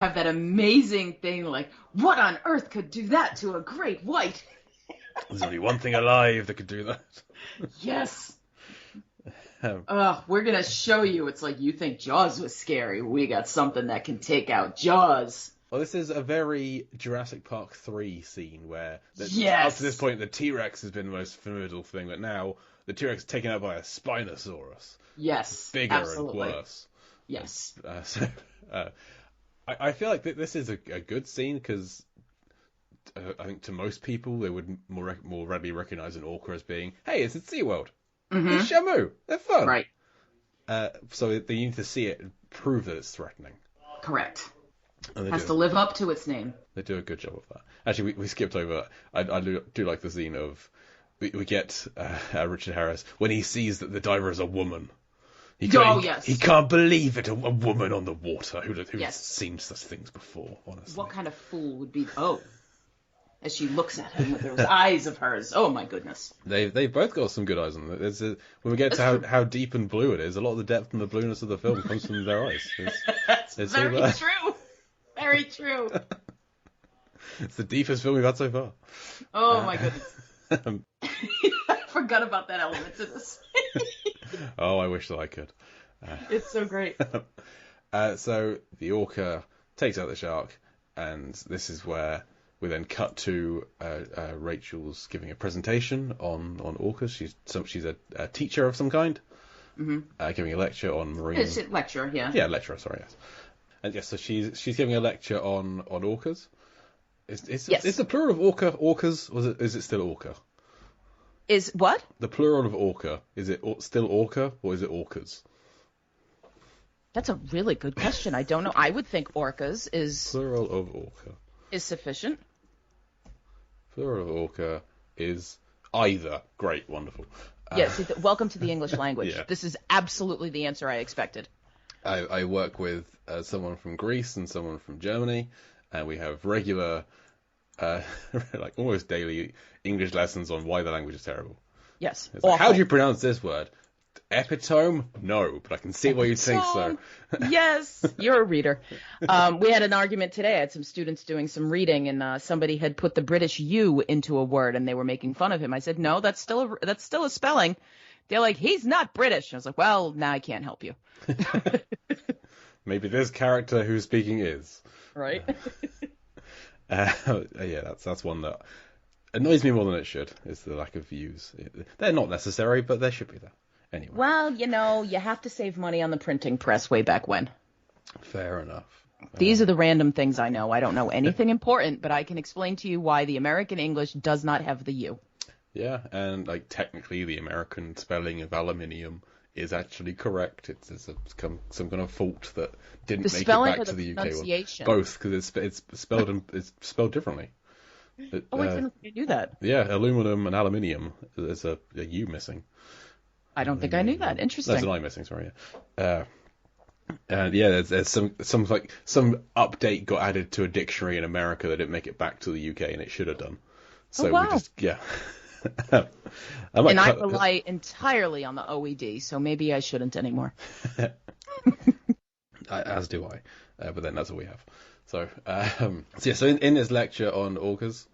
have that amazing thing like, what on earth could do that to a great white? There's only one thing alive that could do that. Yes. Um, We're gonna show you. It's like, you think Jaws was scary. We got something that can take out Jaws. well, this is a very Jurassic Park 3 scene where Yes. up to this point the T-Rex has been the most formidable thing, but now the T-Rex is taken out by a Spinosaurus. Yes. Bigger Absolutely. and worse. Yes. I feel like this is a good scene because I think to most people they would more readily recognize an orca as being, hey, it's at SeaWorld. Mm-hmm. It's Shamu. They're fun. Right. So they need to see it and prove that it's threatening. Correct. And Has to live up to its name. They do a good job of that. Actually, we skipped over. I do like the scene of we get Richard Harris when he sees that the diver is a woman. Yes. He can't believe it, a woman on the water who's Yes. seen such things before, honestly. What kind of fool would be... Oh. As she looks at him with those eyes of hers. Oh, my goodness. They've both got some good eyes on them. When we get to how deep and blue it is, a lot of the depth and the blueness of the film comes from their eyes. That's very true. Very true. It's the deepest film we've had so far. Oh, my goodness. I forgot about that element to this. Oh, I wish that I could. It's so great. So the orca takes out the shark, and this is where we then cut to Rachel's giving a presentation on orcas. She's a teacher of some kind, giving a lecture on marine. It's a lecture, yeah. Yeah, lecturer. Sorry, yes. And yes, so she's giving a lecture on orcas. Is the plural of orcas, or is it still orca? Is what? The plural of orca, is it still orca, or is it orcas? That's a really good question. I don't know. I would think orcas is... Plural of orca. Is sufficient. Plural of orca is either. Great, wonderful. Yes, welcome to the English language. Yeah. This is absolutely the answer I expected. I work with someone from Greece and someone from Germany, and we have regular, like almost daily English lessons on why the language is terrible. Yes. It's like, how do you pronounce this word? Epitome? No, but I can see why you think so. Yes, you're a reader. We had an argument today. I had some students doing some reading, and somebody had put the British U into a word, and they were making fun of him. I said, no, that's still a spelling. They're like, he's not British. I was like, well, now I can't help you. Maybe this character who's speaking is. Right. Yeah, that's one that annoys me more than it should, is the lack of views. They're not necessary, but they should be there. Anyway. Well, you have to save money on the printing press way back when. Fair enough. These are the random things I know. I don't know anything important, but I can explain to you why the American English does not have the U. Yeah, and like technically the American spelling of aluminium is actually correct. It's some kind of fault that didn't make it back to the UK one. Both, because it's spelled differently. I didn't do that. Yeah, aluminum and aluminium. There's a U missing. I don't think I knew that. Interesting. There's an I missing. Sorry. Yeah. And yeah, there's some update got added to a dictionary in America that didn't make it back to the UK, and it should have done. So wow. we just I rely entirely on the OED, so maybe I shouldn't anymore. As do I, but then that's all we have. So so in this lecture on orcas,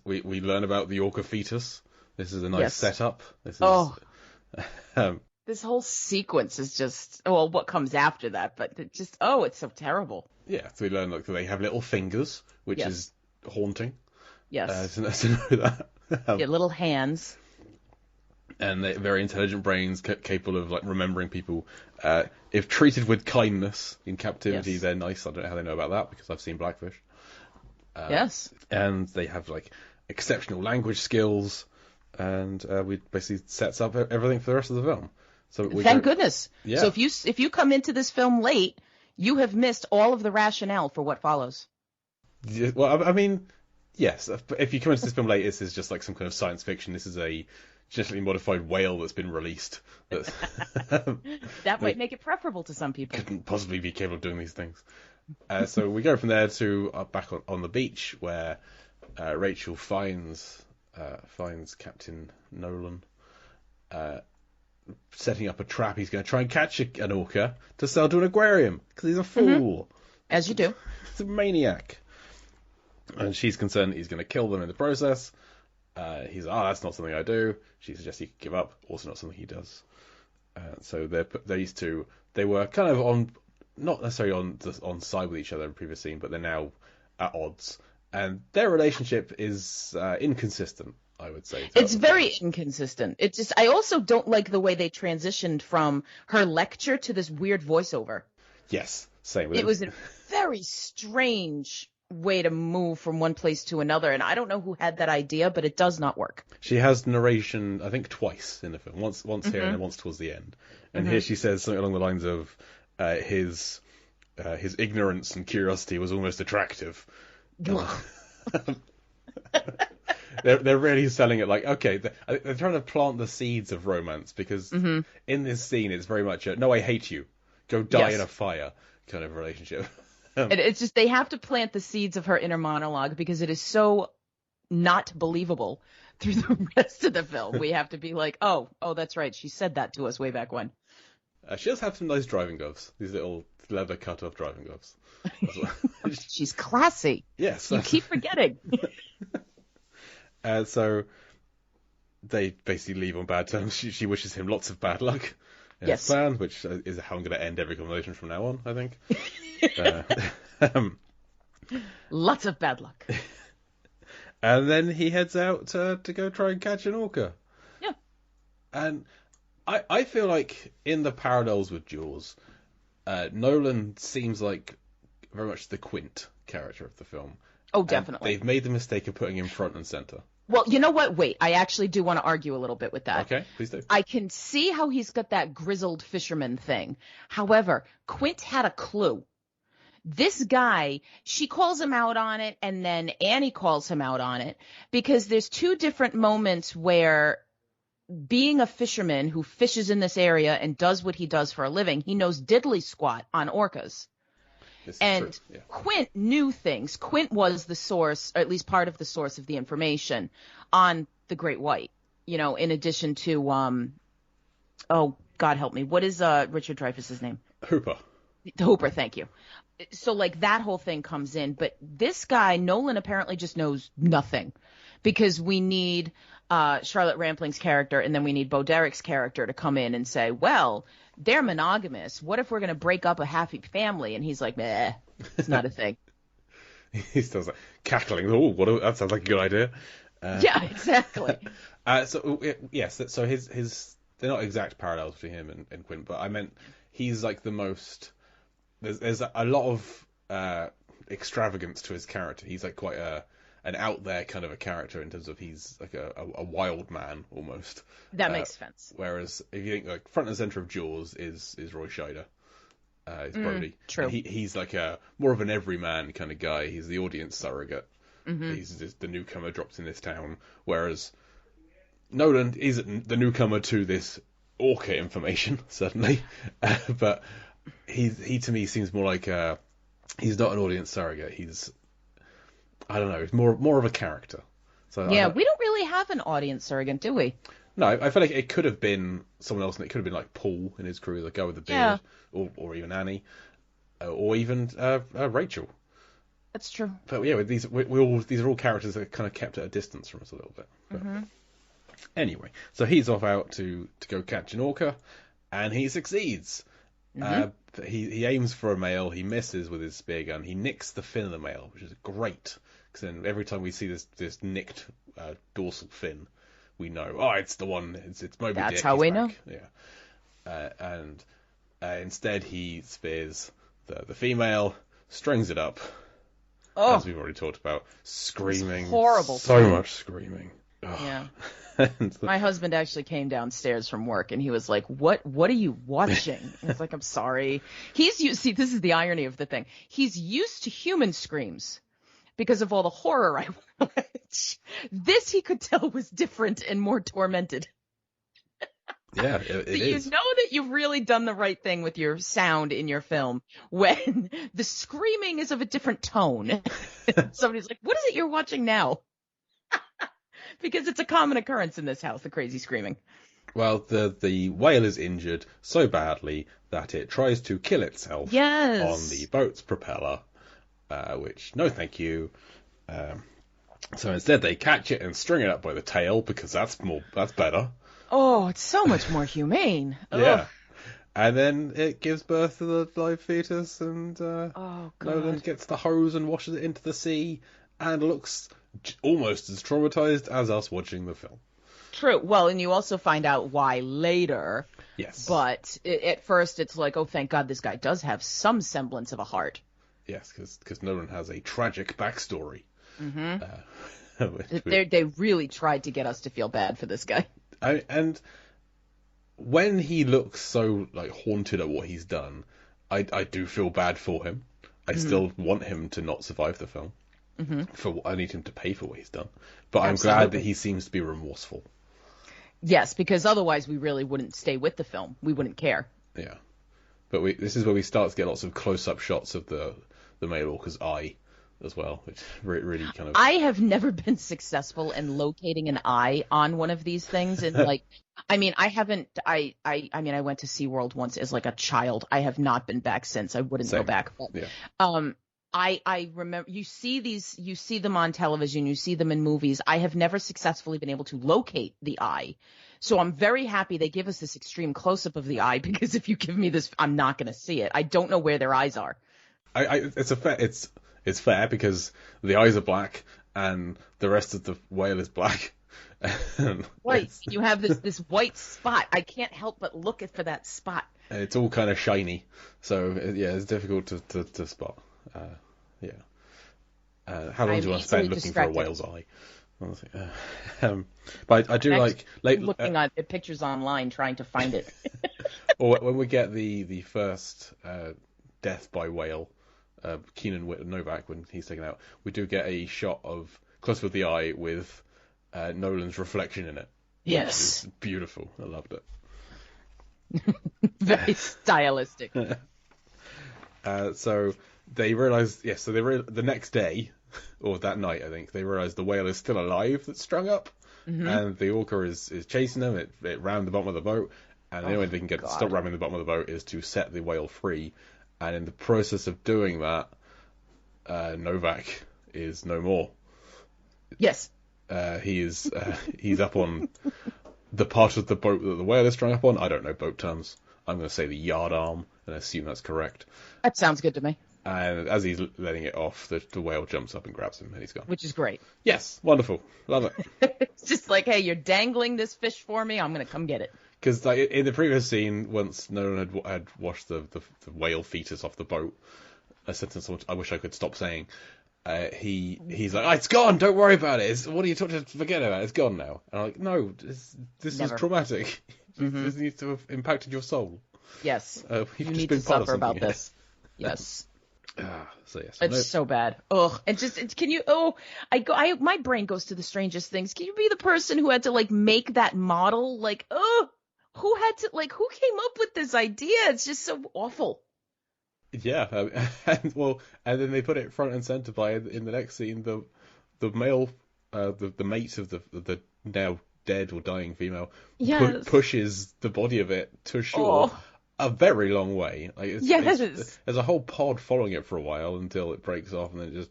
we learn about the orca fetus. This is a nice setup. This is, this whole sequence is just, well, what comes after that, but it's so terrible. Yeah, so we learn that they have little fingers, which is haunting. Yes. To know that. Little hands. And they're very intelligent brains, capable of like remembering people. If treated with kindness in captivity, they're nice. I don't know how they know about that because I've seen Blackfish. Yes. And they have like exceptional language skills, and we basically sets up everything for the rest of the film. So thank goodness. Yeah. So if you come into this film late, you have missed all of the rationale for what follows. Yeah, well, I mean, yes. If you come into this film late, this is just like some kind of science fiction. This is a genetically modified whale that's been released. That might make it preferable to some people. Couldn't possibly be capable of doing these things. So we go from there to back on the beach where Rachel finds Captain Nolan setting up a trap. He's going to try and catch an orca to sell to an aquarium because he's a fool. As you do. He's a maniac. And she's concerned that he's going to kill them in the process. He's, that's not something I do. She suggests he could give up. Also not something he does. So these two, they were kind of on, not necessarily on side with each other in the previous scene, but they're now at odds. And their relationship is inconsistent, I would say. It's very inconsistent. It's just, I also don't like the way they transitioned from her lecture to this weird voiceover. Yes, same. It was a very strange way to move from one place to another, and I don't know who had that idea, but it does not work. She has narration, I think, twice in the film. Once here and then once towards the end. And here she says something along the lines of his ignorance and curiosity was almost attractive. They're really selling it like, okay, they're trying to plant the seeds of romance, because in this scene it's very much a, no, I hate you, go die in a fire kind of relationship. It's just, they have to plant the seeds of her inner monologue because it is so not believable through the rest of the film. We have to be like, oh, that's right, she said that to us way back when. She does have some nice driving gloves, these little leather cut-off driving gloves. She's classy. Yes. You keep forgetting. So they basically leave on bad terms. She wishes him lots of bad luck in his plan, which is how I'm going to end every conversation from now on, I think. Lots of bad luck. And then he heads out to go try and catch an orca. Yeah. And I feel like in the parallels with Jaws, Nolan seems like very much the Quint character of the film. Oh, definitely. And they've made the mistake of putting him front and center. Well, you know what? Wait, I actually do want to argue a little bit with that. Okay, please do. I can see how he's got that grizzled fisherman thing. However, Quint had a clue. This guy, she calls him out on it, and then Annie calls him out on it, because there's two different moments where, being a fisherman who fishes in this area and does what he does for a living, he knows diddly squat on orcas. And Quint knew things. Quint was the source, or at least part of the source of the information on the great white, in addition to, oh, God help me. What is Richard Dreyfuss's name? Hooper. Hooper, thank you. So, that whole thing comes in. But this guy, Nolan, apparently just knows nothing, because we need Charlotte Rampling's character, and then we need Bo Derek's character to come in and say, well, they're monogamous. What if we're going to break up a happy family? And he's like, meh, it's not a thing. He starts cackling. Oh, that sounds like a good idea. Yeah, exactly. So his they're not exact parallels between him and Quint, but I meant he's like the most. There's a lot of extravagance to his character. He's like quite an out there kind of a character in terms of he's like a wild man almost. That makes sense. Whereas if you think like front and center of Jaws is Roy Scheider, is Brody. True. He's like a more of an everyman kind of guy. He's the audience surrogate. Mm-hmm. He's just the newcomer dropped in this town. Whereas Nolan isn't the newcomer to this orca information certainly, but he to me seems more like he's not an audience surrogate. He's, I don't know, he's more of a character. So yeah, we don't really have an audience surrogate, do we? No, I feel like it could have been someone else, and it could have been like Paul in his crew, the guy with the beard, or even Annie, or even Rachel. That's true. But yeah, these are all characters that are kind of kept at a distance from us a little bit. But anyway, so he's off out to go catch an orca, and he succeeds. Mm-hmm. He aims for a male, he misses with his spear gun, he nicks the fin of the male, which is great, because then every time we see this nicked dorsal fin, we know, it's the one, it's Moby Dick. That's how we know. Yeah. And instead he spears the female, strings it up, as we've already talked about, screaming. Horrible. So much screaming. Ugh. Yeah. My husband actually came downstairs from work and he was like, what are you watching? And I was like, I'm sorry. See, this is the irony of the thing. He's used to human screams because of all the horror I watch. This he could tell was different and more tormented. Yeah, it is. You know that you've really done the right thing with your sound in your film when the screaming is of a different tone. Somebody's like, what is it you're watching now? Because it's a common occurrence in this house, the crazy screaming. Well, the whale is injured so badly that it tries to kill itself on the Yes. boat's propeller, which, no thank you. Um, so instead they catch it and string it up by the tail, because that's better. Oh, it's so much more humane. Ugh. Yeah. And then it gives birth to the live fetus, and Oh, Nolan God. gets the hose and washes it into the sea, and looks almost as traumatized as us watching the film. True. Well, and you also find out why later, Yes. but at first it's like, oh, thank God this guy does have some semblance of a heart. Yes, because Nolan has a tragic backstory. Mm-hmm. Which They really tried to get us to feel bad for this guy. and when he looks so like haunted at what he's done, I do feel bad for him. I still want him to not survive the film. I need him to pay for what he's done. But I'm glad that he seems to be remorseful. Yes, because otherwise we really wouldn't stay with the film. We wouldn't care. Yeah. But this is where we start to get lots of close-up shots of the male orca's eye as well, which really kind of... I have never been successful in locating an eye on one of these things. And like, I mean, I haven't, I mean, I went to SeaWorld once as like a child. I have not been back since. I wouldn't go back. But, yeah. I remember you see them on television, you see them in movies. I have never successfully been able to locate the eye. So I'm very happy they give us this extreme close-up of the eye, because if you give me this, I'm not going to see it. I don't know where their eyes are. It's fair because the eyes are black and the rest of the whale is black. Right. You have this white spot. I can't help but look for that spot. And it's all kind of shiny. So, yeah, it's difficult to spot. Yeah. How long do you want to spend looking for a whale's eye? But I do like looking at pictures online trying to find it. Or when we get the first death by whale, Keenan Novak, when he's taken out, we do get a shot of close with the eye with Nolan's reflection in it. Yes, it's beautiful. I loved it. Very stylistic. So they realise, the next day, or that night, I think, they realise the whale is still alive that's strung up, and the orca is chasing them. It rammed the bottom of the boat, and the only way they can get stop ramming the bottom of the boat is to set the whale free. And in the process of doing that, Novak is no more. Yes. He's up on the part of the boat that the whale is strung up on. I don't know boat terms. I'm going to say the yard arm and assume that's correct. That sounds good to me. And as he's letting it off, the whale jumps up and grabs him, and he's gone. Which is great. Yes, wonderful. Love it. It's just like, hey, you're dangling this fish for me. I'm going to come get it. Because like, in the previous scene, once Nolan had washed the whale fetus off the boat, a sentence I wish I could stop saying, he's like, oh, it's gone, don't worry about it. What are you talking to forget about it? It's gone now. And I'm like, no, this is traumatic. This needs to have impacted your soul. Yes. You need to suffer about this. Yes. It's so bad. Ugh. And just, can you, my brain goes to the strangest things. Can you be the person who had to like make that model? Like, who came up with this idea? It's just so awful. Yeah. And then they put it front and center by, in the next scene, the male, the mate of the now dead or dying female pushes the body of it to shore. A very long way. Like there's a whole pod following it for a while until it breaks off, and then it just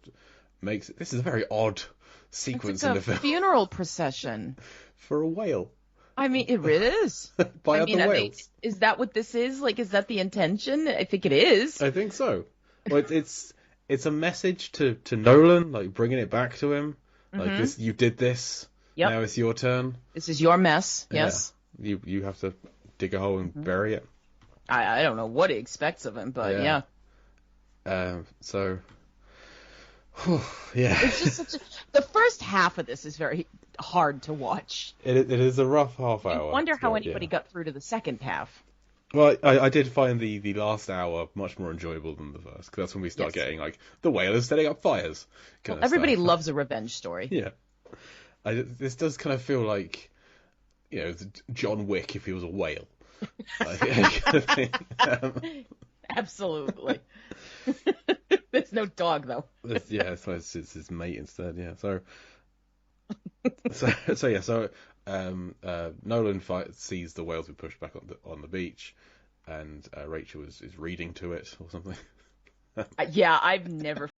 makes it. This is a very odd sequence in the film. Funeral procession for a whale. I mean, it really is. By other whales. Is that what this is? Like, is that the intention? I think it is. I think so. Well, it's a message to Nolan, like bringing it back to him. Like this, you did this. Yep. Now it's your turn. This is your mess. Yes. Yeah. You have to dig a hole and bury it. I don't know what he expects of him, but yeah. So, yeah. It's just the first half of this is very hard to watch. It is a rough half hour. I wonder how anybody got through to the second half. Well, I did find the last hour much more enjoyable than the first, because that's when we start getting, like, the whale is setting up fires. Everybody loves a revenge story. Yeah. This does kind of feel like, John Wick if he was a whale. Absolutely. There's no dog though. It's his mate instead. Yeah. So Nolan sees the whales be pushed back on the beach, and Rachel is reading to it or something. Yeah, I've never